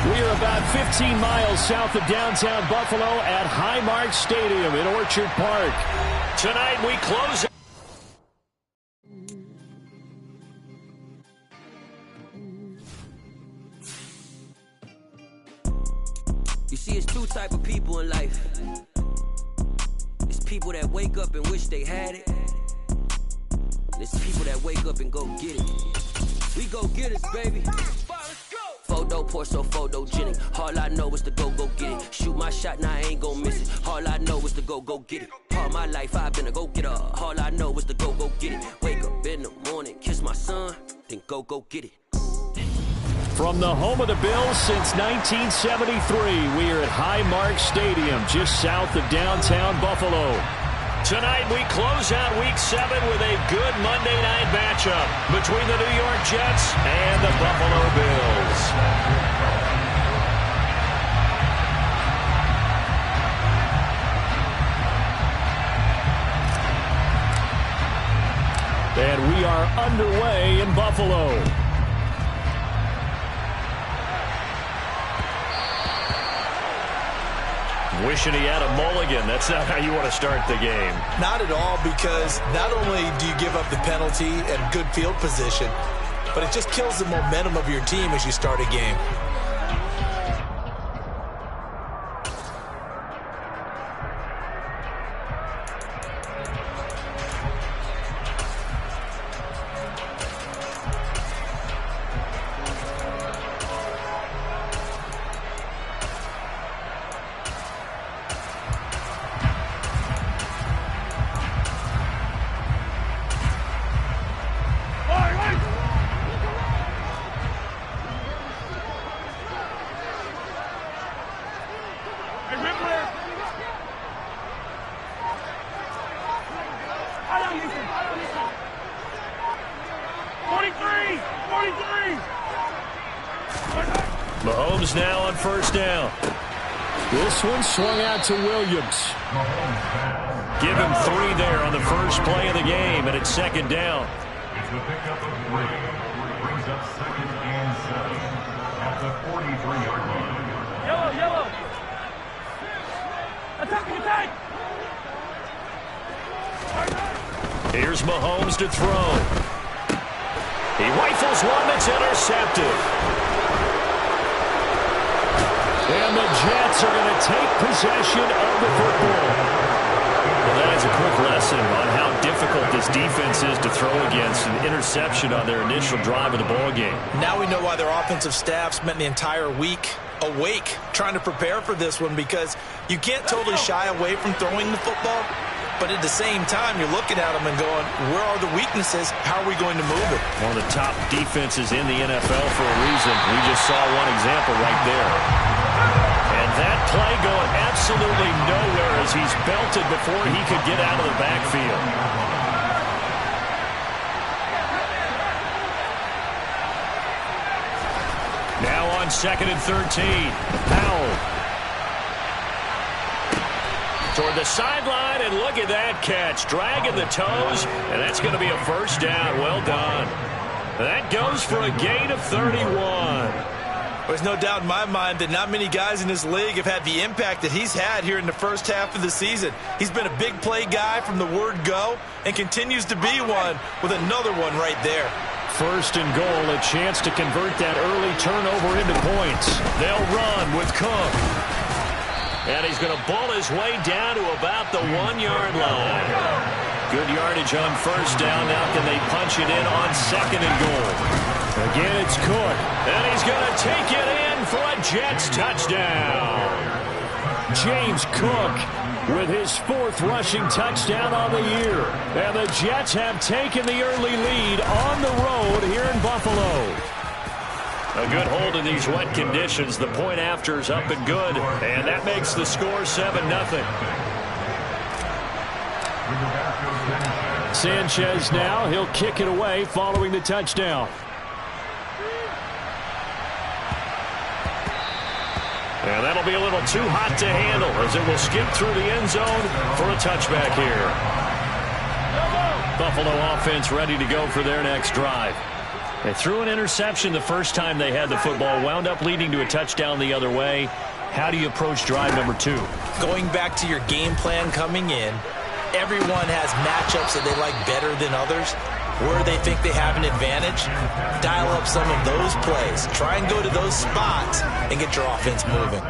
We are about 15 miles south of downtown Buffalo at Highmark Stadium in Orchard Park. Tonight we close. You see, it's two type of people in life. It's people that wake up and wish they had it. And it's people that wake up and go get it. We go get it, baby. Photo pour so photogenic. All I know is to go get it. Shoot my shot, now I ain't gon' miss it. All I know is to go get it. All my life I've been a go-getter. All I know is to go get it. Wake up in the morning, kiss my son, then go get it. From the home of the Bills since 1973, we are at Highmark Stadium, just south of downtown Buffalo. Tonight, we close out Week 7 with a good Monday night matchup between the New York Jets and the Buffalo Bills. And we are underway in Buffalo. Wishing he had a mulligan. That's not how you want to start the game. Not at all, because not only do you give up the penalty and good field position, but it just kills the momentum of your team as you start a game. Mahomes now on first down. This one swung out to Williams. Give him 3 there on the first play of the game, and it's second down. It's the pickup of 3. Brings up 2nd and 7 at the 43-yard line. Yellow. Attack. Here's Mahomes to throw. He rifles one that's intercepted. And the Jets are going to take possession of the football. Well, that is a quick lesson on how difficult this defense is to throw against. An interception on their initial drive of the ballgame. Now we know why their offensive staff spent the entire week awake trying to prepare for this one, because you can't totally shy away from throwing the football, but at the same time, you're looking at them and going, where are the weaknesses? How are we going to move it? One of the top defenses in the NFL for a reason. We just saw one example right there. And that play going absolutely nowhere as he's belted before he could get out of the backfield. Now on 2nd and 13. Powell. Toward the sideline, and look at that catch. Dragging the toes, and that's going to be a first down. Well done. That goes for a gain of 31. There's no doubt in my mind that not many guys in this league have had the impact that he's had here in the first half of the season. He's been a big play guy from the word go and continues to be one with another one right there. First and goal, a chance to convert that early turnover into points. They'll run with Cook. And he's going to ball his way down to about the 1-yard line. Good yardage on first down. Now can they punch it in on 2nd and goal? Again, it's Cook. And he's going to take it in for a Jets touchdown. James Cook with his 4th rushing touchdown on the year. And the Jets have taken the early lead on the road here in Buffalo. A good hold in these wet conditions. The point after is up and good. And that makes the score 7-0. Sanchez now. He'll kick it away following the touchdown. And that'll be a little too hot to handle as it will skip through the end zone for a touchback here. Buffalo offense ready to go for their next drive. They threw an interception the first time they had the football, wound up leading to a touchdown the other way. How do you approach drive number 2? Going back to your game plan coming in, everyone has matchups that they like better than others. Where they think they have an advantage, dial up some of those plays. Try and go to those spots and get your offense moving.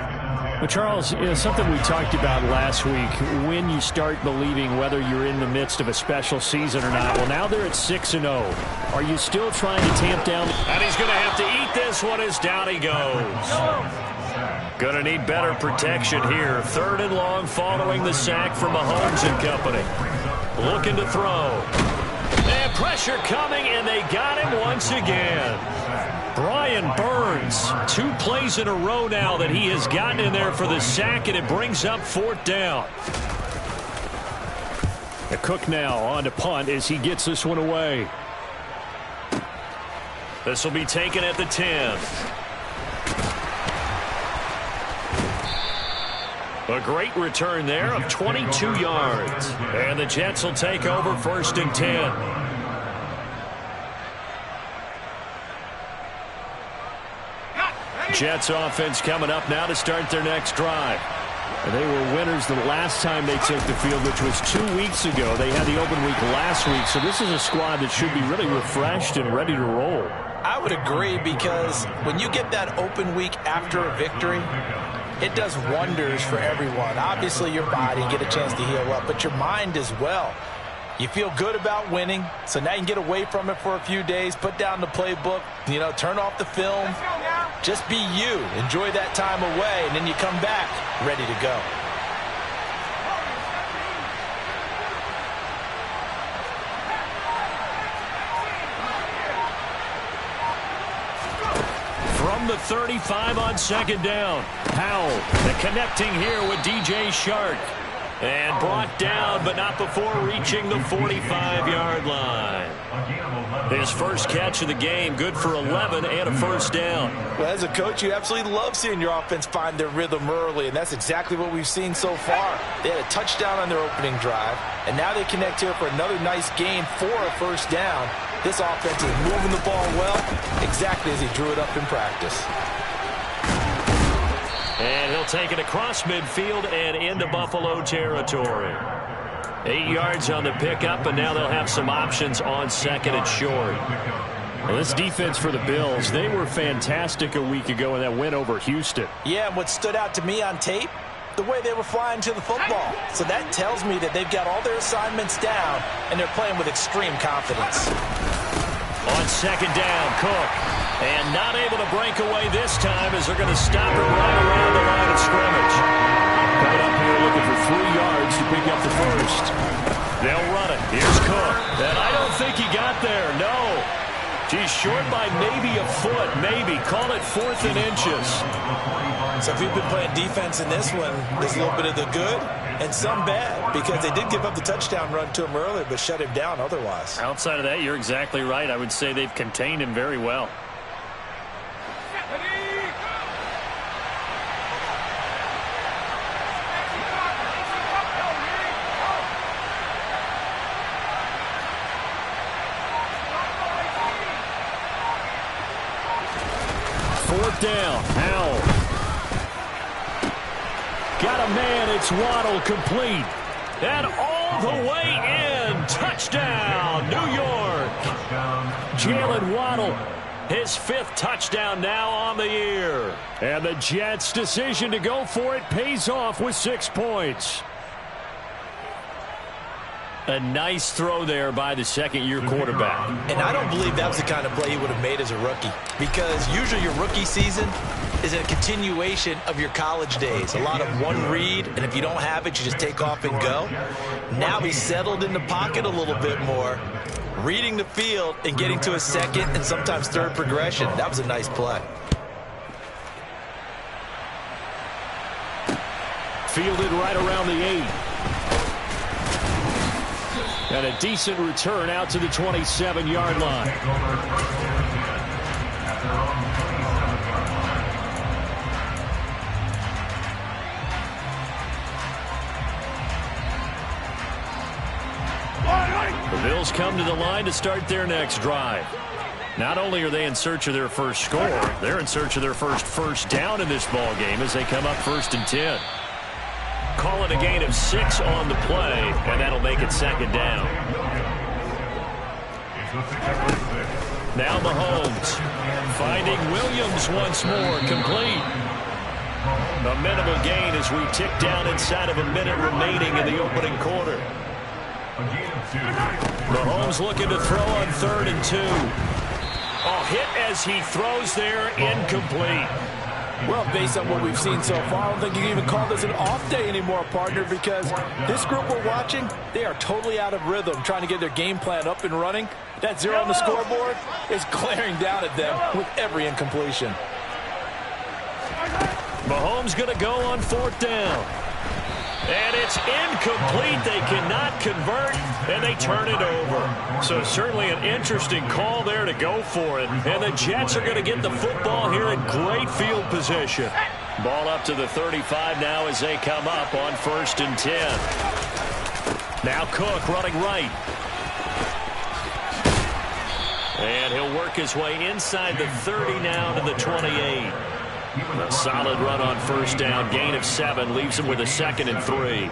Well, Charles, something we talked about last week, when you start believing whether you're in the midst of a special season or not. Well, now they're at 6-0. Are you still trying to tamp down? And he's going to have to eat this one as down he goes. Going to need better protection here. 3rd and long following the sack from Mahomes and company. Looking to throw. And pressure coming, and they got him once again. Brian Burns, 2 plays in a row now that he has gotten in there for the sack, and it brings up 4th down. The Cook now on to punt as he gets this one away. This will be taken at the 10. A great return there of 22 yards. And the Jets will take over 1st and 10. Jets offense coming up now to start their next drive. And they were winners the last time they took the field, which was 2 weeks ago. They had the open week last week, so this is a squad that should be really refreshed and ready to roll. I would agree, because when you get that open week after a victory, it does wonders for everyone. Obviously, your body, get a chance to heal up, but your mind as well. You feel good about winning, so now you can get away from it for a few days, put down the playbook, turn off the film. Just be you. Enjoy that time away, and then you come back ready to go. From the 35 on 2nd down. Powell, the connecting here with DJ Shark. And brought down, but not before reaching the 45-yard line. His first catch of the game, good for 11 and a 1st down. Well, as a coach, you absolutely love seeing your offense find their rhythm early, and that's exactly what we've seen so far. They had a touchdown on their opening drive, and now they connect here for another nice gain for a 1st down. This offense is moving the ball well, exactly as he drew it up in practice. And he'll take it across midfield and into Buffalo territory. 8 yards on the pickup, and now they'll have some options on 2nd and short. Well, this defense for the Bills, they were fantastic a week ago in that win over Houston. Yeah, and what stood out to me on tape, the way they were flying to the football. So that tells me that they've got all their assignments down, and they're playing with extreme confidence. On 2nd down, Cook. And not able to break away this time as they're going to stop it right around the line of scrimmage. Coming up here looking for 3 yards to pick up the 1st. They'll run it. Here's Cook. And I don't think he got there. No. He's short by maybe a foot. Maybe. Call it 4th and inches. So if you've been playing defense in this one, there's a little bit of the good and some bad, because they did give up the touchdown run to him earlier, but shut him down otherwise. Outside of that, you're exactly right. I would say they've contained him very well. Down. Powell. Got a man. It's Waddle, complete. And all the way in. Touchdown, New York. Jalen Waddle, his 5th touchdown now on the year. And the Jets' decision to go for it pays off with 6 points. A nice throw there by the 2nd-year quarterback. And I don't believe that was the kind of play he would have made as a rookie, because usually your rookie season is a continuation of your college days. A lot of one read, and if you don't have it, you just take off and go. Now he's settled in the pocket a little bit more, reading the field and getting to a 2nd and sometimes 3rd progression. That was a nice play. Fielded right around the 8. And a decent return out to the 27-yard line. The Bills come to the line to start their next drive. Not only are they in search of their first score, they're in search of their first down in this ball game as they come up 1st and 10. Call it a gain of 6 on the play, and that'll make it 2nd down. Now Mahomes finding Williams once more, complete. A minimal gain as we tick down inside of a minute remaining in the opening quarter. Mahomes looking to throw on 3rd and 2. Oh, hit as he throws there, incomplete. Well, based on what we've seen so far, I don't think you can even call this an off day anymore, partner, because this group we're watching, they are totally out of rhythm, trying to get their game plan up and running. That 0 on the scoreboard is glaring down at them with every incompletion. Mahomes going to go on 4th down. And it's incomplete. They cannot convert, and they turn it over. So certainly an interesting call there to go for it. And the Jets are going to get the football here in great field position. Ball up to the 35 now as they come up on 1st and 10. Now Cook running right. And he'll work his way inside the 30 now to the 28. A solid run on 1st down, gain of 7, leaves him with a 2nd and 3.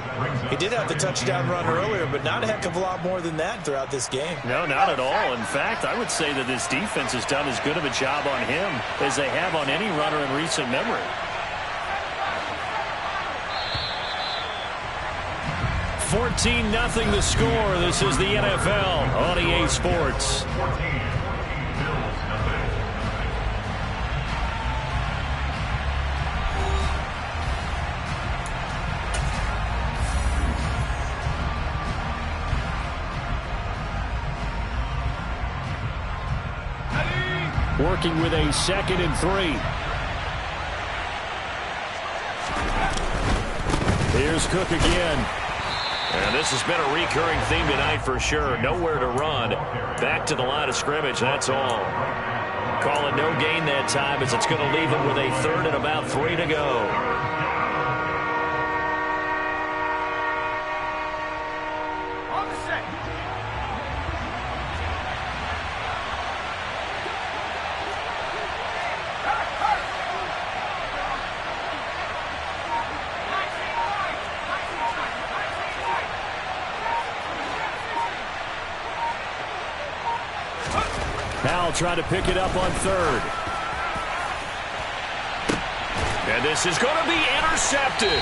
He did have the touchdown run earlier, but not a heck of a lot more than that throughout this game. No, not at all. In fact, I would say that this defense has done as good of a job on him as they have on any runner in recent memory. 14-0 the score. This is the NFL on EA Sports. Working with a 2nd and 3. Here's Cook again. And this has been a recurring theme tonight for sure. Nowhere to run. Back to the line of scrimmage, that's all. Call it no gain that time as it's going to leave him with a 3rd and about 3 to go. Trying to pick it up on 3rd. And this is going to be intercepted.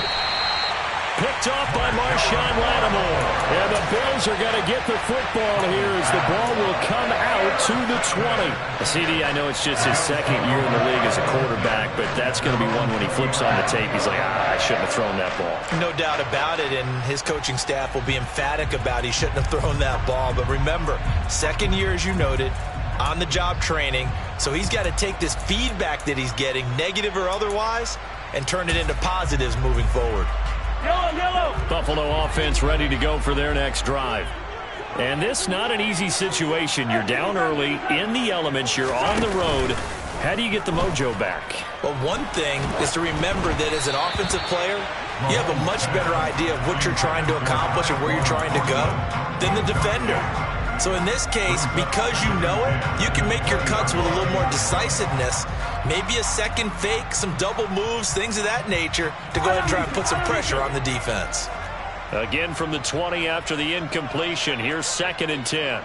Picked off by Marshawn Lattimore. And the Bills are going to get the football here as the ball will come out to the 20. CD, I know it's just his 2nd year in the league as a quarterback, but that's going to be one when he flips on the tape, he's like, I shouldn't have thrown that ball. No doubt about it, and his coaching staff will be emphatic about he shouldn't have thrown that ball. But remember, 2nd year, as you noted, on-the-job training, so he's got to take this feedback that he's getting, negative or otherwise, and turn it into positives moving forward. Buffalo offense ready to go for their next drive. And this not an easy situation. You're down early, in the elements, you're on the road. How do you get the mojo back? Well, one thing is to remember that as an offensive player, you have a much better idea of what you're trying to accomplish and where you're trying to go than the defender. So in this case, because you know it, you can make your cuts with a little more decisiveness. Maybe a 2nd fake, some double moves, things of that nature to go ahead and try and put some pressure on the defense. Again from the 20 after the incompletion. Here's 2nd and 10.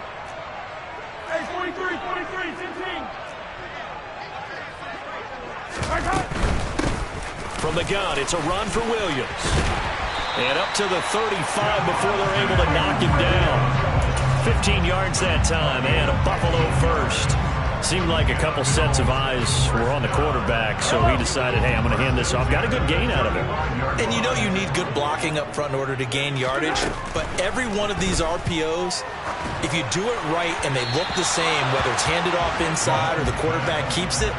Hey, 43, 10. From the gun, it's a run for Williams. And up to the 35 before they're able to knock him down. 15 yards that time, and a Buffalo first. Seemed like a couple sets of eyes were on the quarterback, so he decided, hey, I'm going to hand this off. Got a good gain out of it. And you know you need good blocking up front in order to gain yardage, but every one of these RPOs, if you do it right and they look the same, whether it's handed off inside or the quarterback keeps it,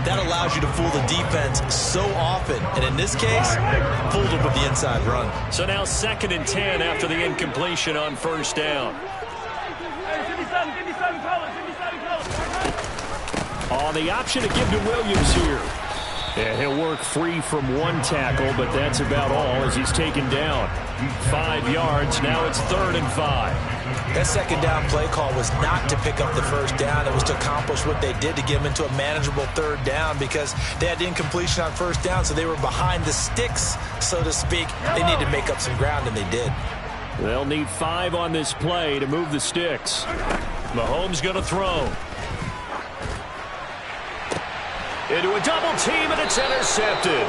that allows you to fool the defense so often. And in this case, fooled them with the inside run. So now 2nd and 10 after the incompletion on 1st down. On the option to give to Williams here. And he'll work free from one tackle, but that's about all as he's taken down. 5 yards. Now it's 3rd and 5. That second down play call was not to pick up the first down. It was to accomplish what they did to get them into a manageable third down because they had incompletion on first down, so they were behind the sticks, so to speak. They needed to make up some ground, and they did. They'll need 5 on this play to move the sticks. Mahomes going to throw. Into a double team, and it's intercepted.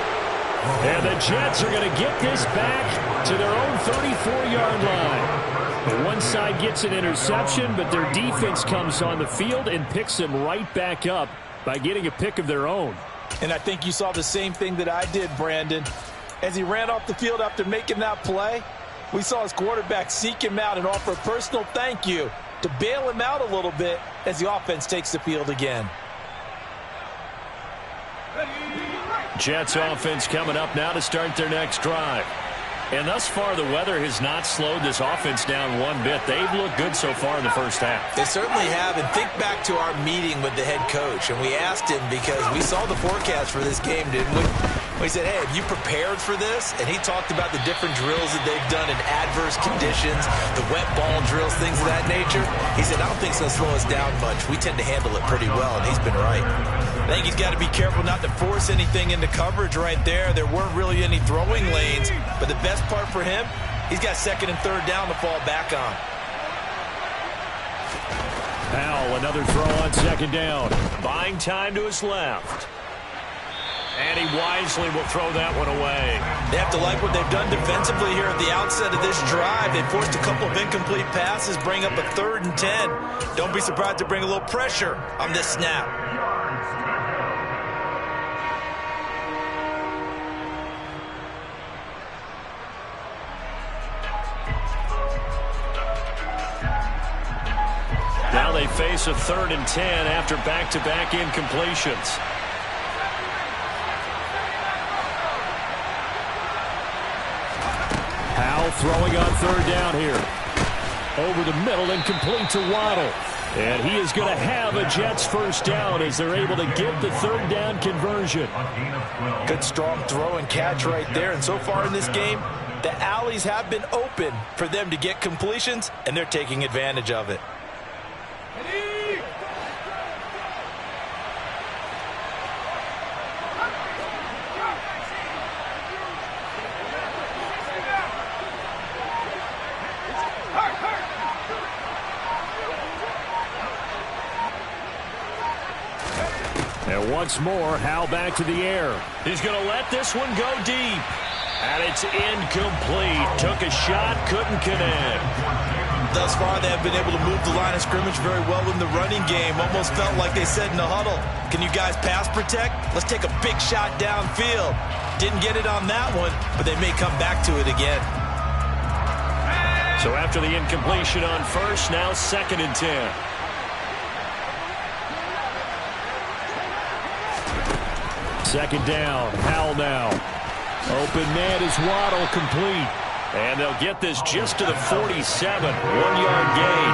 And the Jets are going to get this back to their own 34-yard line. The one side gets an interception, but their defense comes on the field and picks them right back up by getting a pick of their own. And I think you saw the same thing that I did, Brandon. As he ran off the field after making that play, we saw his quarterback seek him out and offer a personal thank you to bail him out a little bit as the offense takes the field again. Jets offense coming up now to start their next drive. And thus far, the weather has not slowed this offense down one bit. They've looked good so far in the first half. They certainly have. And think back to our meeting with the head coach. And we asked him because we saw the forecast for this game, didn't we? We said, hey, have you prepared for this? And he talked about the different drills that they've done in adverse conditions, the wet ball drills, things of that nature. He said, I don't think it's going to slow us down much. We tend to handle it pretty well, and he's been right. I think he's got to be careful not to force anything into coverage right there. There weren't really any throwing lanes, but the best part for him, he's got second and third down to fall back on. Powell, another throw on second down. Buying time to his left. And he wisely will throw that one away. They have to like what they've done defensively here at the outset of this drive. They forced a couple of incomplete passes, bring up a 3rd and 10. Don't be surprised to bring a little pressure on this snap. Now they face a 3rd and 10 after back-to-back incompletions. Powell throwing on 3rd down here. Over the middle and complete to Waddle. And he is going to have a Jets first down as they're able to get the 3rd down conversion. Good strong throw and catch right there. And so far in this game, the alleys have been open for them to get completions, and they're taking advantage of it. And once more, Howell back to the air. He's going to let this one go deep. And it's incomplete. Took a shot, couldn't connect. Thus far, they have been able to move the line of scrimmage very well in the running game. Almost felt like they said in the huddle, can you guys pass protect? Let's take a big shot downfield. Didn't get it on that one, but they may come back to it again. So after the incompletion on first, now 2nd and 10. Second down, Howell now. Open man is Waddle, complete. And they'll get this just to the 47, 1-yard gain.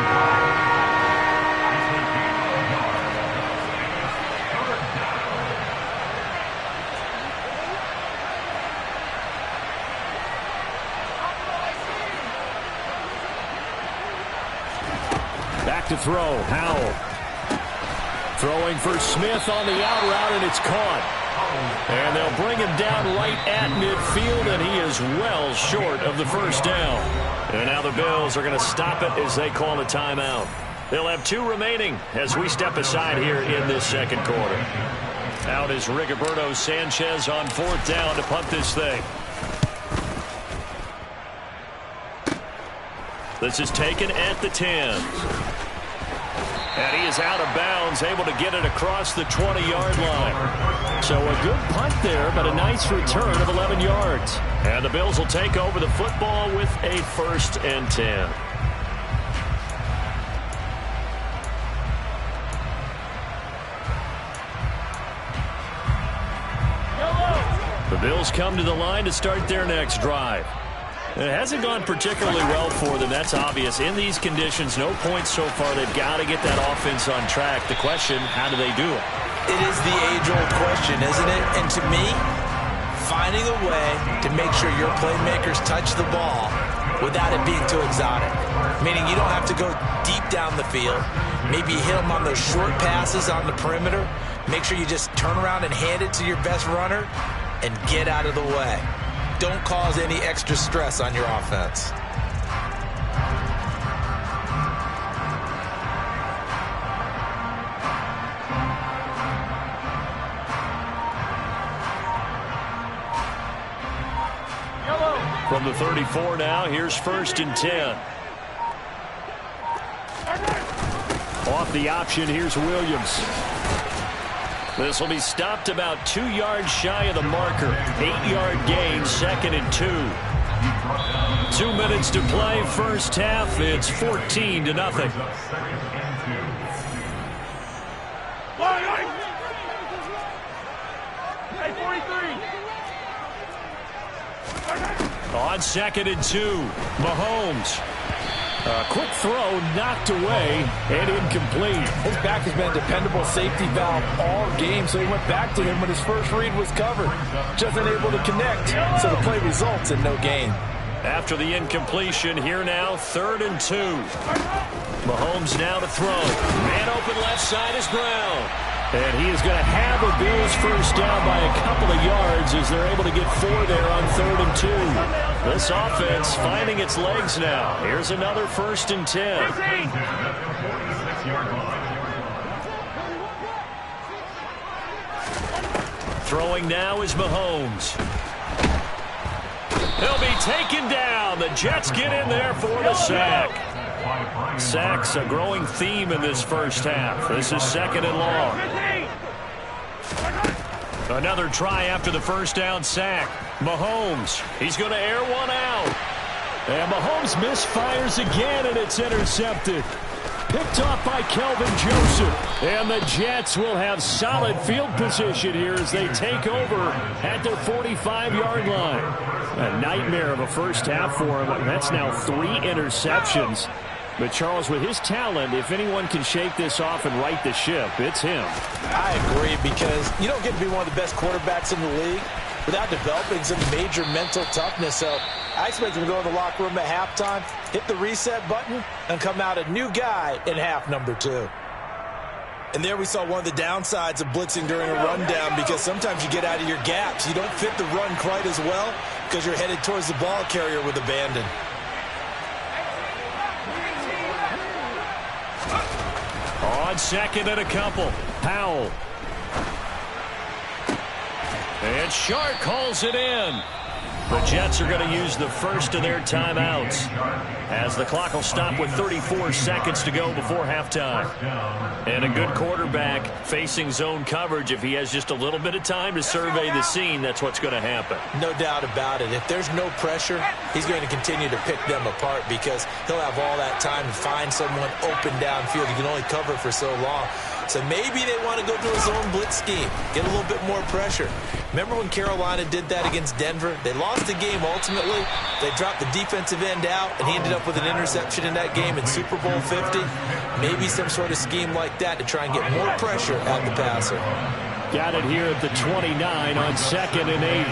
Back to throw, Howell. Throwing for Smith on the out route, and it's caught. And they'll bring him down right at midfield, and he is well short of the first down. And now the Bills are going to stop it as they call a timeout. They'll have 2 remaining as we step aside here in this second quarter. Out is Rigoberto Sanchez on 4th down to punt this thing. This is taken at the 10. And he is out of bounds, able to get it across the 20-yard line. So a good punt there, but a nice return of 11 yards. And the Bills will take over the football with a 1st and 10. The Bills come to the line to start their next drive. It hasn't gone particularly well for them, that's obvious. In these conditions, no points so far. They've got to get that offense on track. The question, how do they do it? It is the age-old question, isn't it? And to me, finding a way to make sure your playmakers touch the ball without it being too exotic. meaning you don't have to go deep down the field. Maybe you hit them on those short passes on the perimeter. Make sure you just turn around and hand it to your best runner and get out of the way. Don't cause any extra stress on your offense. From the 34 now, here's 1st and 10. Off the option, here's Williams. This will be stopped about 2 yards shy of the marker. 8-yard gain, 2nd and 2. 2 minutes to play, first half. It's 14-0. On 2nd and 2, Mahomes. A quick throw, knocked away, and incomplete. His back has been a dependable safety valve all game, so he went back to him when his first read was covered. Just unable to connect, so the play results in no gain. After the incompletion, here now, 3rd and 2. Mahomes now to throw. Man open left side is Brown. And he is going to have a Bills first down by a couple of yards as they're able to get 4 there on 3rd and 2. This offense finding its legs now. Here's another 1st and 10. Throwing now is Mahomes. He'll be taken down. The Jets get in there for the sack. Sacks a growing theme in this first half. This is 2nd and long. Another try after the first down sack. Mahomes, he's going to air one out. And Mahomes misfires again, and it's intercepted. Picked off by Kelvin Joseph. And the Jets will have solid field position here as they take over at their 45-yard line. A nightmare of a first half for him. That's now 3 interceptions. But, Charles, with his talent, if anyone can shake this off and right the ship, it's him. I agree, because you don't get to be one of the best quarterbacks in the league without developing some major mental toughness. So I expect him to go in the locker room at halftime, hit the reset button, and come out a new guy in half number 2. And there we saw one of the downsides of blitzing during a rundown, because sometimes you get out of your gaps. You don't fit the run quite as well because you're headed towards the ball carrier with abandon. On 2nd and a couple, Powell. And Shark calls it in. The Jets are going to use the first of their timeouts as the clock will stop with 34 seconds to go before halftime. And a good quarterback facing zone coverage, if he has just a little bit of time to survey the scene, that's what's going to happen. No doubt about it. If there's no pressure, he's going to continue to pick them apart because he'll have all that time to find someone open downfield. He can only cover for so long. So maybe they want to go to a zone blitz scheme, get a little bit more pressure. Remember when Carolina did that against Denver? They lost the game ultimately. They dropped the defensive end out, and he ended up with an interception in that game in Super Bowl 50. Maybe some sort of scheme like that to try and get more pressure at the passer. Got it here at the 29 on 2nd and 8.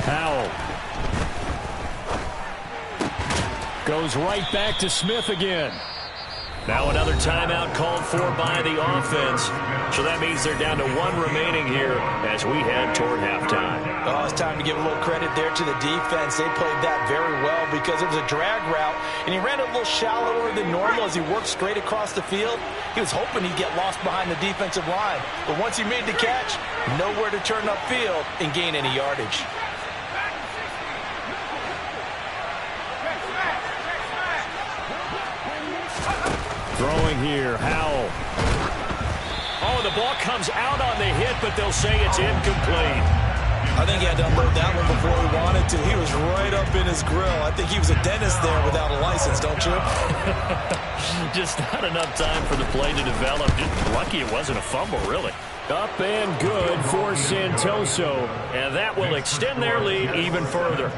Powell. Goes right back to Smith again. Now another timeout called for by the offense. So that means they're down to 1 remaining here as we head toward halftime. Oh, it's time to give a little credit there to the defense. They played that very well because it was a drag route, and he ran it a little shallower than normal as he worked straight across the field. He was hoping he'd get lost behind the defensive line. But once he made the catch, nowhere to turn upfield and gain any yardage. Throwing here, Howell. Oh, the ball comes out on the hit, but they'll say it's incomplete. I think he had to unload that one before he wanted to. He was right up in his grill. I think he was a dentist there without a license, don't you? Just not enough time for the play to develop. Just lucky it wasn't a fumble, really. Up and good for Santoso, and that will extend their lead even further.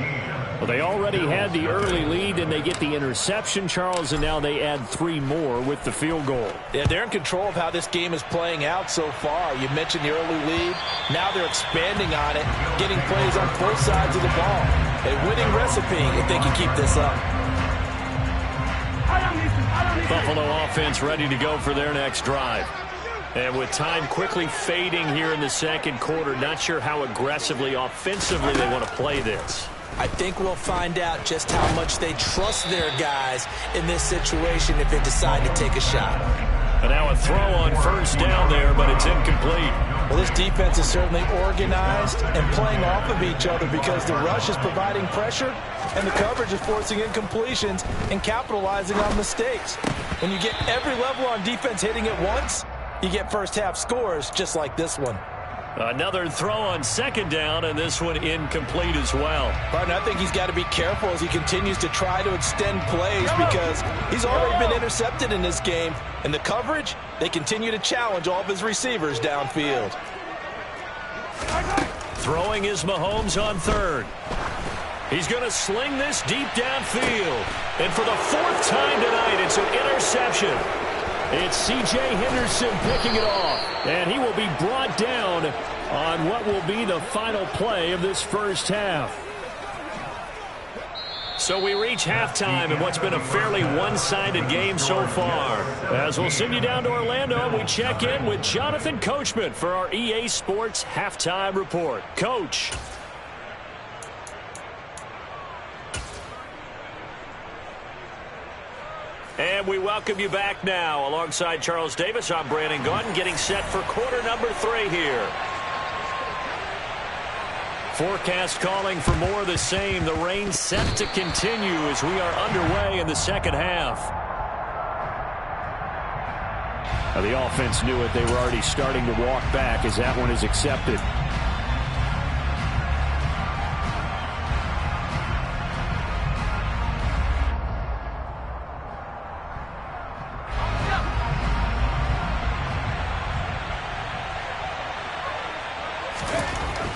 Well, they already had the early lead, and they get the interception, Charles, and now they add 3 more with the field goal. Yeah, they're in control of how this game is playing out so far. You mentioned the early lead. Now they're expanding on it, getting plays on both sides of the ball. A winning recipe if they can keep this up. Buffalo offense ready to go for their next drive. And with time quickly fading here in the second quarter, not sure how aggressively, offensively they want to play this. I think we'll find out just how much they trust their guys in this situation if they decide to take a shot. And now a throw on first down there, but it's incomplete. Well, this defense is certainly organized and playing off of each other because the rush is providing pressure and the coverage is forcing incompletions and capitalizing on mistakes. When you get every level on defense hitting at once, you get first half scores just like this one. Another throw on second down, and this one incomplete as well. Partner, I think he's got to be careful as he continues to try to extend plays because he's already been intercepted in this game. And the coverage, they continue to challenge all of his receivers downfield. Throwing is Mahomes on third. He's going to sling this deep downfield. And for the 4th time tonight, it's an interception. It's C.J. Henderson picking it off, and he will be brought down on what will be the final play of this first half. So we reach halftime in what's been a fairly one-sided game so far. As we'll send you down to Orlando, we check in with Jonathan Coachman for our EA Sports Halftime Report. Coach. And we welcome you back now. Alongside Charles Davis, I'm Brandon Gaudin, getting set for quarter number 3 here. Forecast calling for more of the same. The rain set to continue as we are underway in the second half. Now, the offense knew it. They were already starting to walk back as that one is accepted.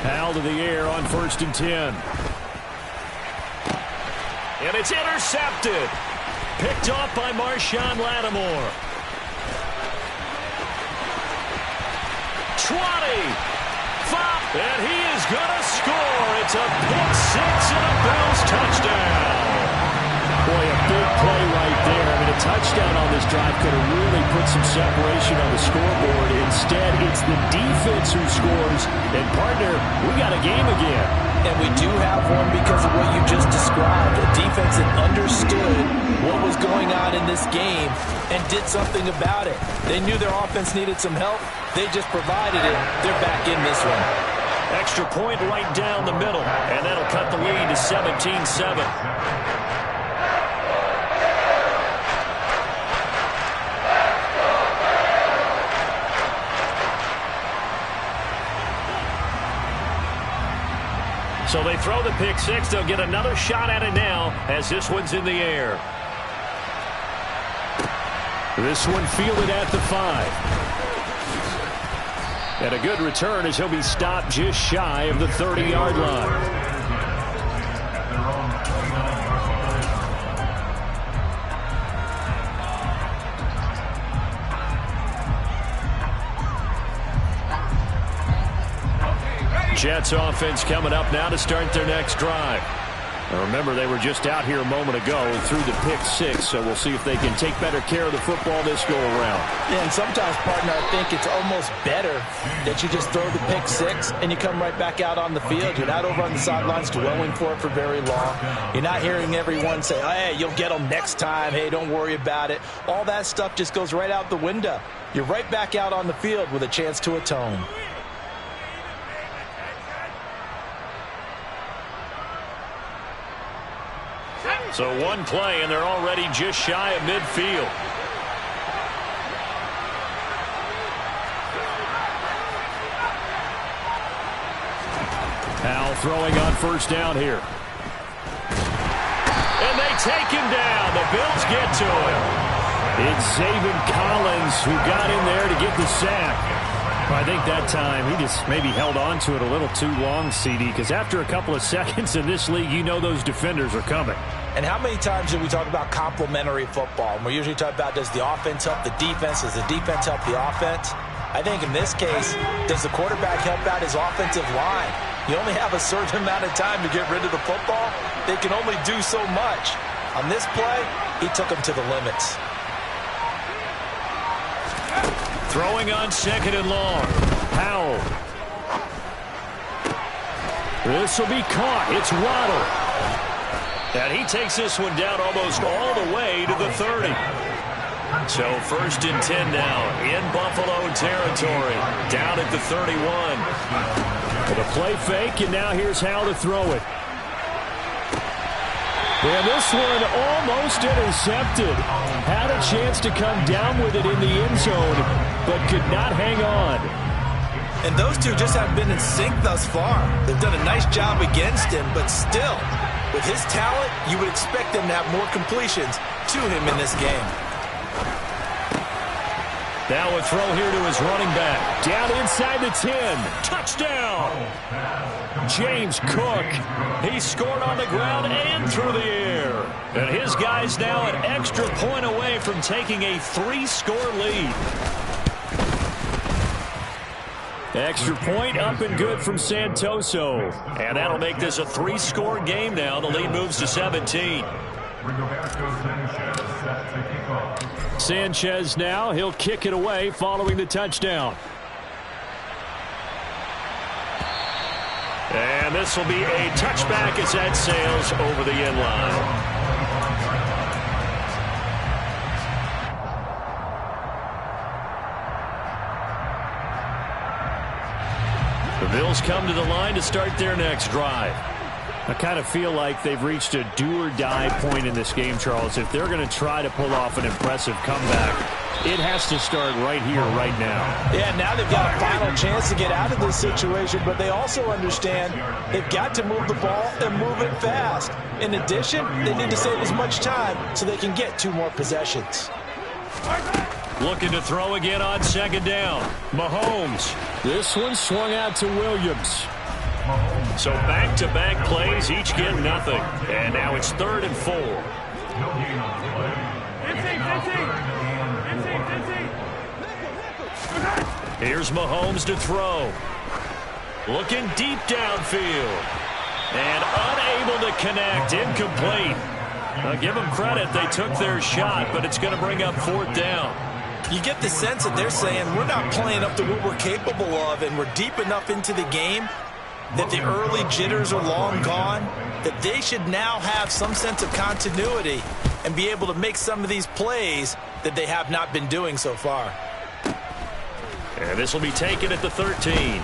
Hal to the air on 1st and 10. And it's intercepted. Picked off by Marshawn Lattimore. 20. 5. And he is going to score. It's a pick 6 and a Bills touchdown. Boy, a big play right there. I mean, a touchdown on this drive could have really put some separation on the scoreboard. Instead, it's the defense who scores. And, partner, we got a game again. And we do have one because of what you just described. A defense that understood what was going on in this game and did something about it. They knew their offense needed some help. They just provided it. They're back in this one. Extra point right down the middle. And that'll cut the lead to 17-7. So they throw the pick 6. They'll get another shot at it now as this one's in the air. This one fielded at the 5. And a good return as he'll be stopped just shy of the 30-yard line. Jets offense coming up now to start their next drive. Now remember, they were just out here a moment ago through the pick 6, so we'll see if they can take better care of the football this go-around. Yeah, and sometimes, partner, I think it's almost better that you just throw the pick 6 and you come right back out on the field. You're not over on the sidelines dwelling for it for very long. You're not hearing everyone say, oh, hey, you'll get them next time. Hey, don't worry about it. All that stuff just goes right out the window. You're right back out on the field with a chance to atone. So one play, and they're already just shy of midfield. Hal throwing on first down here. And they take him down. The Bills get to him. It's Zaven Collins who got in there to get the sack. I think that time he just maybe held on to it a little too long, CD, because after a couple of seconds in this league, you know those defenders are coming. And how many times do we talk about complementary football? And we usually talk about, does the offense help the defense? Does the defense help the offense? I think in this case, does the quarterback help out his offensive line? You only have a certain amount of time to get rid of the football. They can only do so much. On this play, he took them to the limits. Throwing on 2nd and long. Powell. This will be caught. It's Waddle. And he takes this one down almost all the way to the 30. So 1st and 10 now in Buffalo territory. Down at the 31. With a play fake, and now here's how to throw it. And this one almost intercepted. Had a chance to come down with it in the end zone, but could not hang on. And those two just haven't been in sync thus far. They've done a nice job against him, but still, with his talent, you would expect them to have more completions to him in this game. Now a throw here to his running back. Down inside the 10. Touchdown! James Cook. He scored on the ground and through the air. And his guy's now an extra point away from taking a 3-score lead. Extra point up and good from Santoso. And that'll make this a 3-score game now. The lead moves to 17. Sanchez now, he'll kick it away following the touchdown. And this will be a touchback as that sails over the end line. The Bills come to the line to start their next drive. I kind of feel like they've reached a do-or-die point in this game, Charles. If they're going to try to pull off an impressive comeback, it has to start right here, right now. Yeah, now they've got a final chance to get out of this situation, but they also understand they've got to move the ball and move it fast. In addition, they need to save as much time so they can get 2 more possessions. Looking to throw again on 2nd down. Mahomes. This one swung out to Williams. So back-to-back plays, each get nothing. And now it's 3rd and 4. Here's Mahomes to throw. Looking deep downfield. And unable to connect. Incomplete. I'll give them credit. They took their shot, but it's going to bring up 4th down. You get the sense that they're saying we're not playing up to what we're capable of, and we're deep enough into the game that the early jitters are long gone, that they should now have some sense of continuity and be able to make some of these plays that they have not been doing so far. And this will be taken at the 13.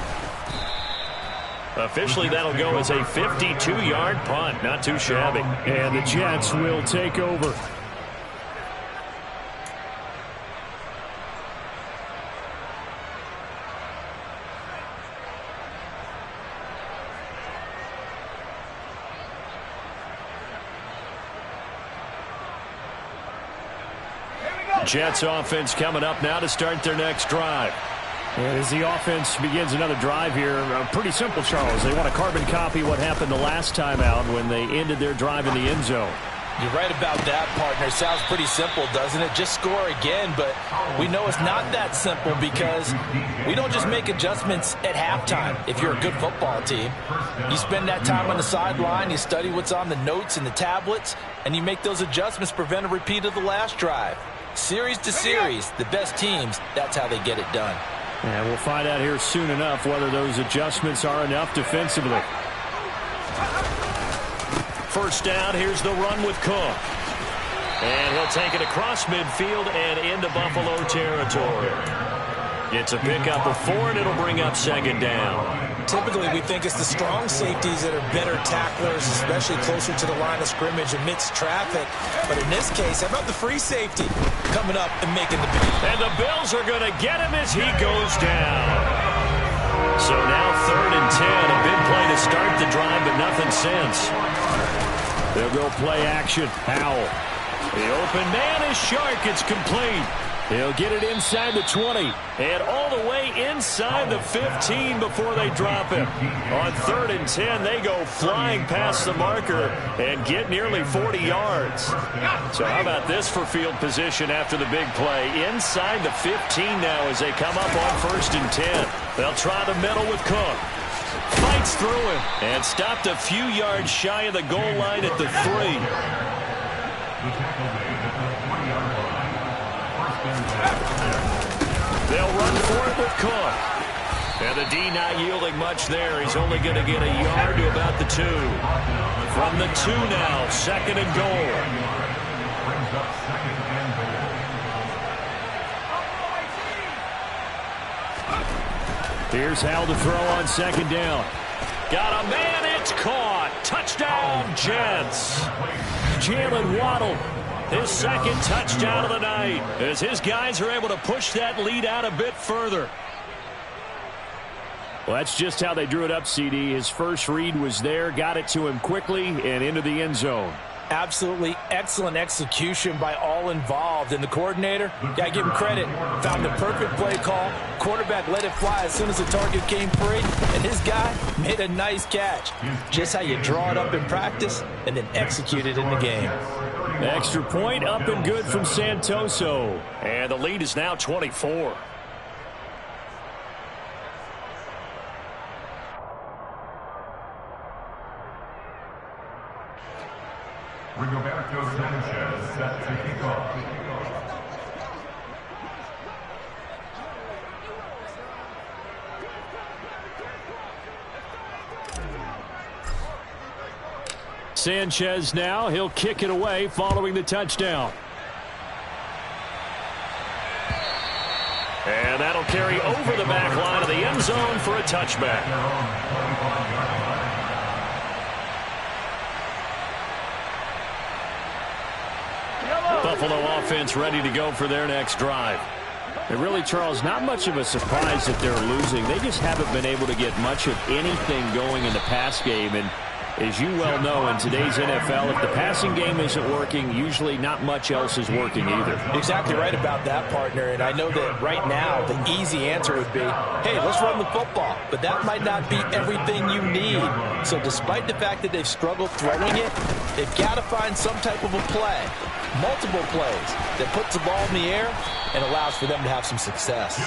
Officially, that'll go as a 52-yard punt. Not too shabby. And the Jets will take over. Jets offense coming up now to start their next drive. And as the offense begins another drive here, pretty simple, Charles. They want to carbon copy what happened the last time out when they ended their drive in the end zone. You're right about that, partner. Sounds pretty simple, doesn't it? Just score again, but we know it's not that simple because we don't just make adjustments at halftime. If you're a good football team, you spend that time on the sideline, you study what's on the notes and the tablets, and you make those adjustments to prevent a repeat of the last drive. Series to series, the best teams, that's how they get it done. And we'll find out here soon enough whether those adjustments are enough defensively. First down, here's the run with Cook. And he'll take it across midfield and into Buffalo territory. It's a pickup of 4, and it'll bring up 2nd down. Typically, we think it's the strong safeties that are better tacklers, especially closer to the line of scrimmage amidst traffic. But in this case, how about the free safety coming up and making the beat? And the Bills are going to get him as he goes down. So now 3rd and 10. A big play to start the drive, but nothing since. They'll go play action. Powell. The open man is Shark. It's complete. He'll get it inside the 20 and all the way inside the 15 before they drop him. On 3rd and 10, they go flying past the marker and get nearly 40 yards. So how about this for field position after the big play? Inside the 15 now as they come up on 1st and 10. They'll try the middle with Cook. Fights through him and stopped a few yards shy of the goal line at the 3. They'll run for it with Cook. And the D not yielding much there. He's only going to get a yard to about the 2. From the 2 now, 2nd and goal. Brings up 2nd and goal. Here's Hal to throw on 2nd down. Got a man, it's caught. Touchdown, Jets. Jalen Waddle, his 2nd touchdown of the night, as his guys are able to push that lead out a bit further. Well, that's just how they drew it up, CD. His first read was there, got it to him quickly, and into the end zone. Absolutely excellent execution by all involved. And the coordinator, got to give him credit, found the perfect play call. Quarterback let it fly as soon as the target came free. And his guy made a nice catch. Just how you draw it up in practice and then execute it in the game. Extra point up and good from Santoso. And the lead is now 24. Rigoberto Sanchez set to kick off. Sanchez now, he'll kick it away following the touchdown. And that'll carry over the back line of the end zone for a touchback. Buffalo offense ready to go for their next drive. And really, Charles, not much of a surprise that they're losing. They just haven't been able to get much of anything going in the pass game. And as you well know, in today's NFL, if the passing game isn't working, usually not much else is working either. Exactly right about that, partner. And I know that right now the easy answer would be, hey, let's run the football. But that might not be everything you need. So despite the fact that they've struggled throwing it, they've got to find some type of a play, multiple plays, that puts the ball in the air and allows for them to have some success.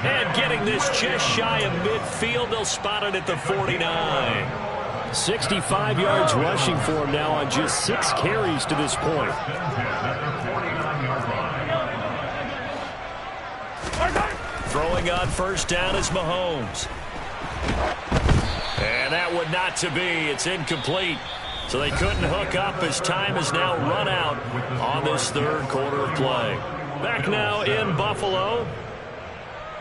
And getting this just shy of midfield, they'll spot it at the 49. 65 yards rushing for him now on just 6 carries to this point. Throwing on 1st down is Mahomes. And that would not to be. It's incomplete. So they couldn't hook up as time is now run out on this 3rd quarter of play. Back now in Buffalo.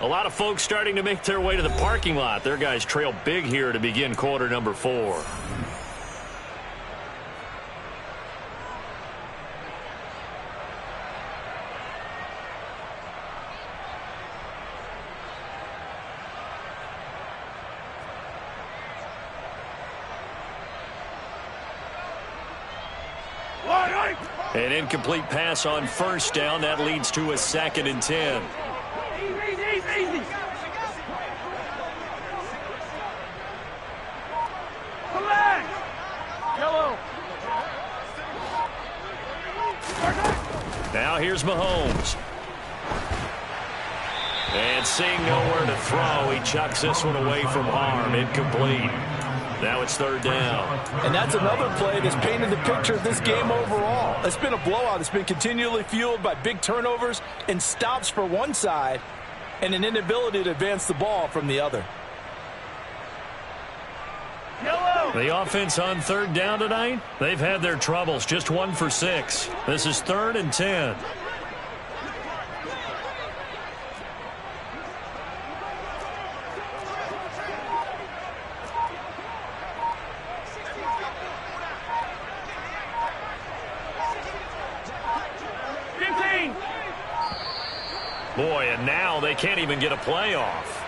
A lot of folks starting to make their way to the parking lot. Their guys trail big here to begin quarter number 4. An incomplete pass on 1st down. That leads to a 2nd and 10. Easy. Collect. Yellow. Now here's Mahomes. And seeing nowhere to throw, he chucks this one away from harm. Incomplete. Now it's 3rd down. And that's another play that's painted the picture of this game overall. It's been a blowout. It's been continually fueled by big turnovers and stops for one side and an inability to advance the ball from the other. The offense on 3rd down tonight, they've had their troubles. Just 1 for 6. This is 3rd and 10. Boy, and now they can't even get a play off.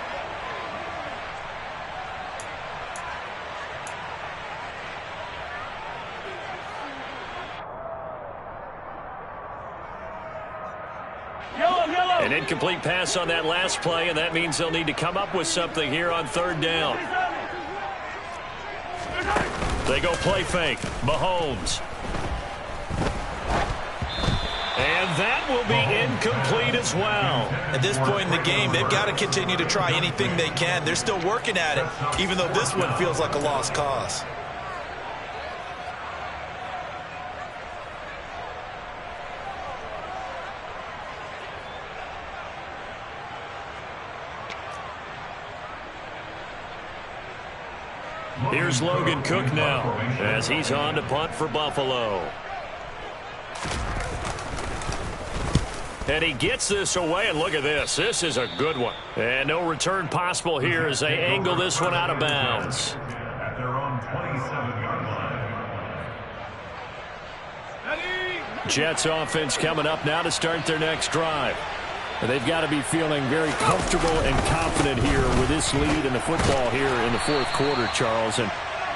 Yellow. An incomplete pass on that last play, and that means they'll need to come up with something here on third down. They go play fake. Mahomes. And that will be incomplete as well. At this point in the game, they've got to continue to try anything they can. They're still working at it, even though this one feels like a lost cause. Here's Logan Cook now as he's on to punt for Buffalo. And he gets this away, and look at this. This is a good one. And no return possible here as they angle this one out of bounds. At their own 27-yard line. Jets offense coming up now to start their next drive. And they've got to be feeling very comfortable and confident here with this lead in the football here in the fourth quarter, Charles. And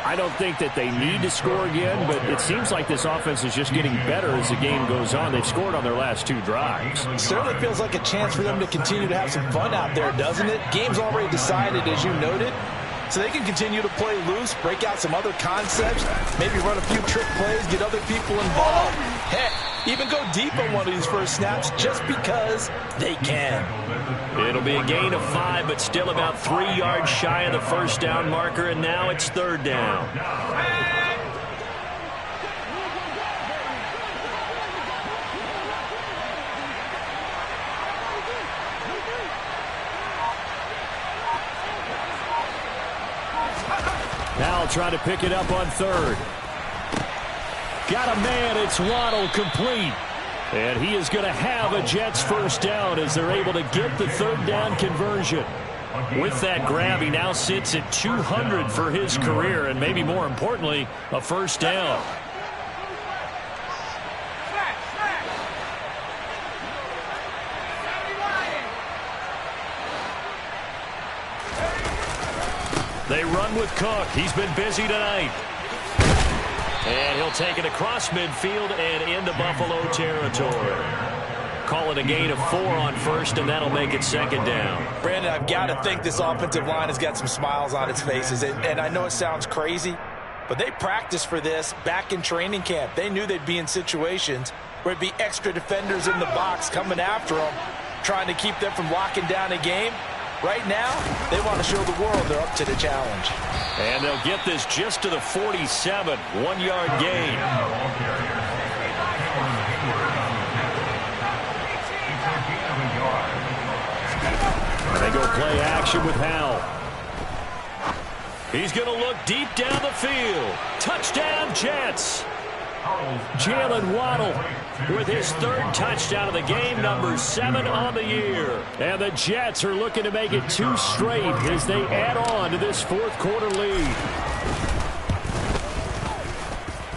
I don't think that they need to score again, but it seems like this offense is just getting better as the game goes on. They've scored on their last two drives. Certainly feels like a chance for them to continue to have some fun out there, doesn't it? Game's already decided, as you noted. So they can continue to play loose, break out some other concepts, maybe run a few trick plays, get other people involved. Heck, even go deep on one of these first snaps just because they can. It'll be a gain of 5, but still about 3 yards shy of the first down marker, and now it's third down. Now trying to pick it up on third. Got a man, it's Waddle, complete. And he is going to have a Jets first down as they're able to get the third down conversion. With that grab, he now sits at 200 for his career, and maybe more importantly, a first down. They run with Cook. He's been busy tonight. And he'll take it across midfield and into Buffalo territory. Call it a gain of 4 on first, and that'll make it second down. Brandon, I've got to think this offensive line has got some smiles on its faces. And I know it sounds crazy, but they practiced for this back in training camp. They knew they'd be in situations where it'd be extra defenders in the box coming after them, trying to keep them from locking down a game. Right now, they want to show the world they're up to the challenge. And they'll get this just to the 47, 1-yard gain. And they go play action with Howell. He's going to look deep down the field. Touchdown, Jets. Jalen Waddle with his third touchdown of the game, number 7 on the year. And the Jets are looking to make it 2 straight as they add on to this fourth quarter lead.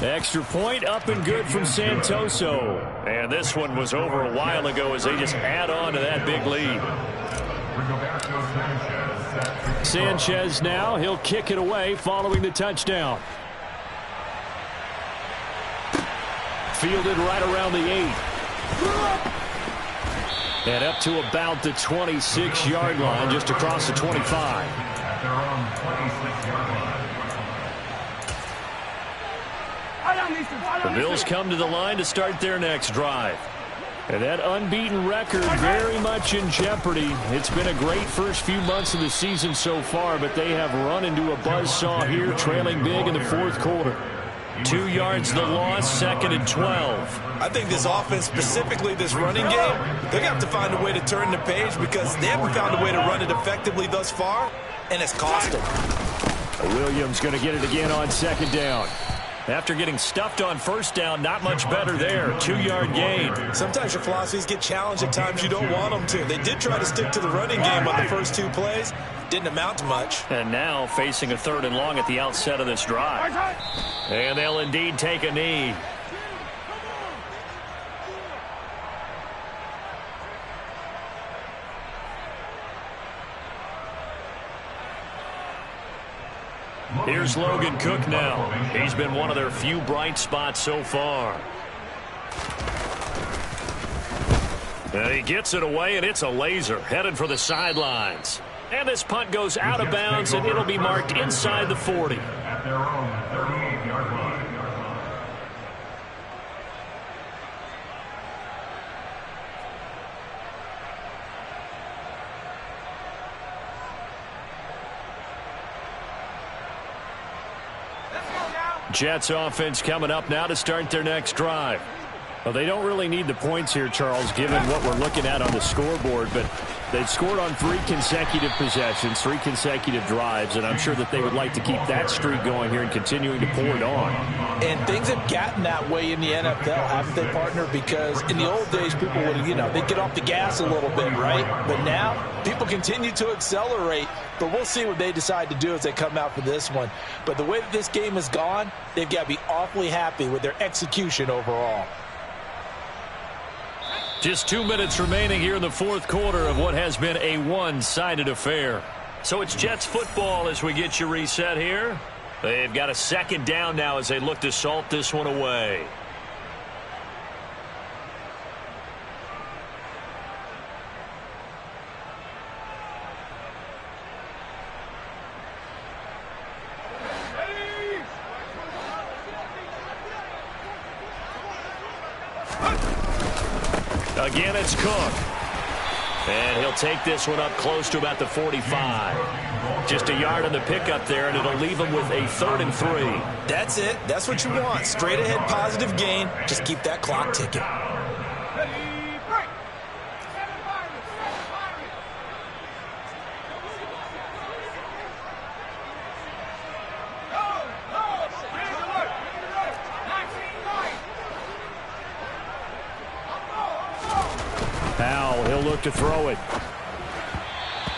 Extra point up and good from Santoso. And this one was over a while ago as they just add on to that big lead. Sanchez now, he'll kick it away following the touchdown. Fielded right around the 8. And up to about the 26-yard line, just across the 25. At their own 26-yard line. The Bills come to the line to start their next drive. And that unbeaten record very much in jeopardy. It's been a great first few months of the season so far, but they have run into a buzzsaw here, trailing big in the fourth quarter. 2 yards the loss, 2nd and 12. I think this offense, specifically this running game, they're going to have to find a way to turn the page because they haven't found a way to run it effectively thus far, and it's cost them. Williams going to get it again on 2nd down. After getting stuffed on first down, not much better there. 2-yard gain. Sometimes your philosophies get challenged at times you don't want them to. They did try to stick to the running game on the first 2 plays. Didn't amount to much. And now facing a 3rd and long at the outset of this drive. And they'll indeed take a knee. Here's Logan Cook now. He's been one of their few bright spots so far. And he gets it away, and it's a laser headed for the sidelines. And this punt goes out of bounds, and it'll be marked inside the 40. At their own 38-yard line. Jets offense coming up now to start their next drive. Well, they don't really need the points here, Charles, given what we're looking at on the scoreboard, but they've scored on 3 consecutive possessions, 3 consecutive drives, and I'm sure that they would like to keep that streak going here and continuing to pour it on. And things have gotten that way in the NFL, haven't they, partner? Because in the old days, people would, they'd get off the gas a little bit, right? But now, people continue to accelerate, but we'll see what they decide to do as they come out for this one. But the way that this game has gone, they've got to be awfully happy with their execution overall. Just 2 minutes remaining here in the fourth quarter of what has been a one-sided affair. So it's Jets football as we get you reset here. They've got a second down now as they look to salt this one away. Again, it's Cook. And he'll take this one up close to about the 45. Just a yard on the pickup there, and it'll leave him with a 3rd and 3. That's it. That's what you want. Straight ahead positive gain. Just keep that clock ticking. He'll look to throw it.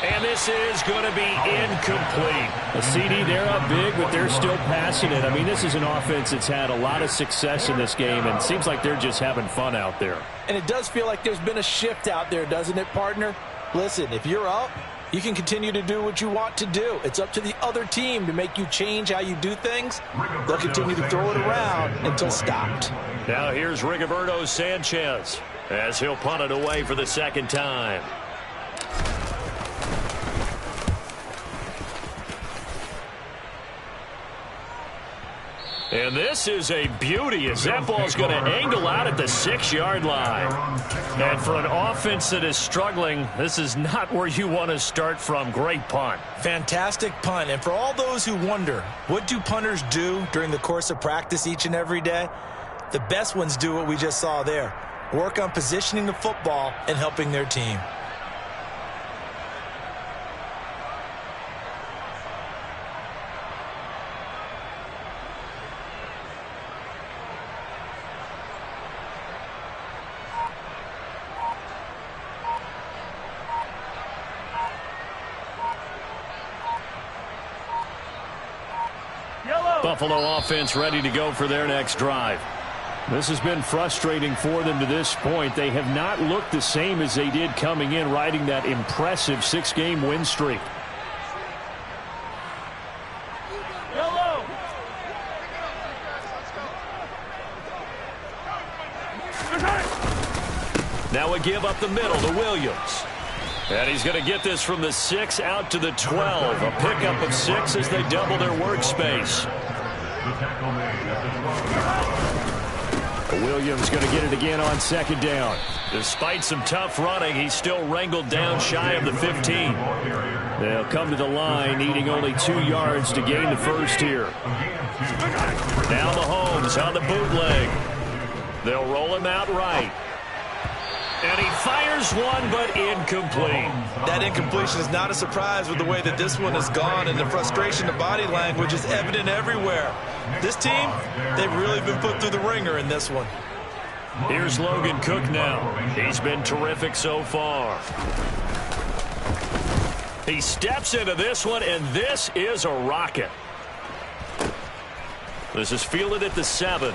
And this is going to be incomplete. A CD, they're up big, but they're still passing it. I mean, this is an offense that's had a lot of success in this game, and it seems like they're just having fun out there. And it does feel like there's been a shift out there, doesn't it, partner? Listen, if you're up, you can continue to do what you want to do. It's up to the other team to make you change how you do things. They'll continue to throw it around until stopped. Now here's Rigoberto Sanchez as he'll punt it away for the second time. And this is a beauty as that ball's going to angle out at the 6-yard line. And for an offense that is struggling, this is not where you want to start from. Great punt. Fantastic punt. And for all those who wonder, what do punters do during the course of practice each and every day? The best ones do what we just saw there. Work on positioning the football and helping their team. Buffalo offense ready to go for their next drive. This has been frustrating for them to this point. They have not looked the same as they did coming in, riding that impressive 6-game win streak. Yellow. Now a give up the middle to Williams. And he's going to get this from the 6 out to the 12. A pickup of 6 as they double their workspace. The tackle made at the 12. Williams going to get it again on second down. Despite some tough running, he's still wrangled down shy of the 15. They'll come to the line, needing only 2 yards to gain the first here. Now Mahomes on the bootleg. They'll roll him out right. And he fires one, but incomplete. That incompletion is not a surprise with the way that this one has gone, and the frustration of body language is evident everywhere. This team, they've really been put through the ringer in this one. Here's Logan Cook now. He's been terrific so far. He steps into this one, and this is a rocket. This is fielded at the 7.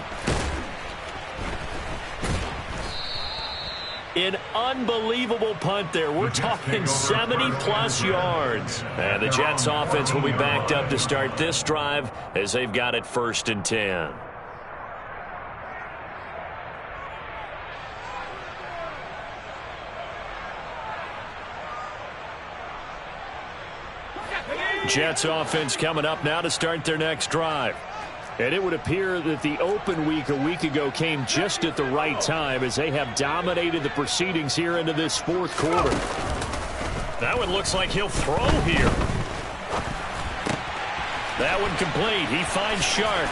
An unbelievable punt there. We're talking 70-plus yards. And the Jets offense will be backed up to start this drive as they've got it 1st and 10. Jets offense coming up now to start their next drive. And it would appear that the open week a week ago came just at the right time as they have dominated the proceedings here into this fourth quarter. That one looks like he'll throw here. That one complete. He finds Sharp.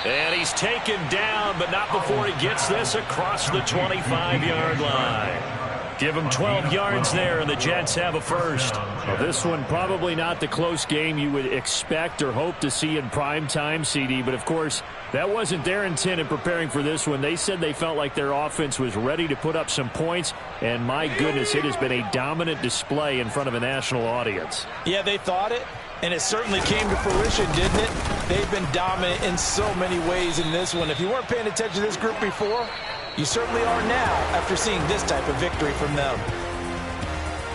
And he's taken down, but not before he gets this across the 25-yard line. Give him 12 yards there, and the Jets have a first. Well, this one probably not the close game you would expect or hope to see in prime time, CD. But, of course, that wasn't their intent in preparing for this one. They said they felt like their offense was ready to put up some points. And, my goodness, it has been a dominant display in front of a national audience. Yeah, they thought it, and it certainly came to fruition, didn't it? They've been dominant in so many ways in this one. If you weren't paying attention to this group before, you certainly are now after seeing this type of victory from them.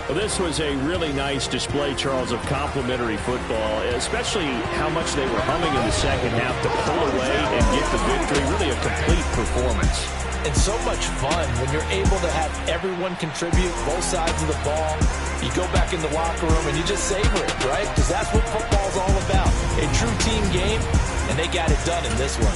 Well, this was a really nice display, Charles, of complimentary football, especially how much they were humming in the second half to pull away and get the victory. Really a complete performance. And so much fun when you're able to have everyone contribute both sides of the ball. You go back in the locker room and you just savor it, right? Because that's what football's all about. A true team game, and they got it done in this one.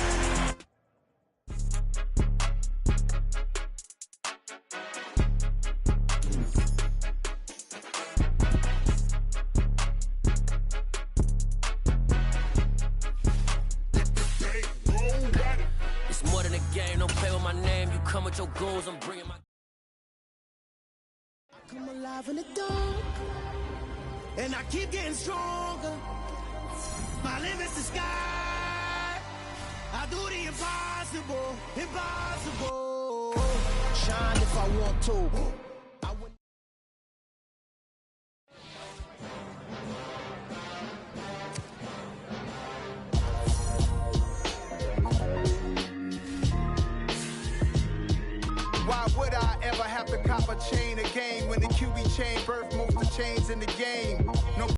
It's more than a game, don't play with my name. You come with your goals, I'm bringing my... Come alive in the dark, and I keep getting stronger. My limit's the sky. I do the impossible, impossible. Shine if I want to. Why would I ever have to cop a chain again when the QB chain birthed most of the chains in the game? No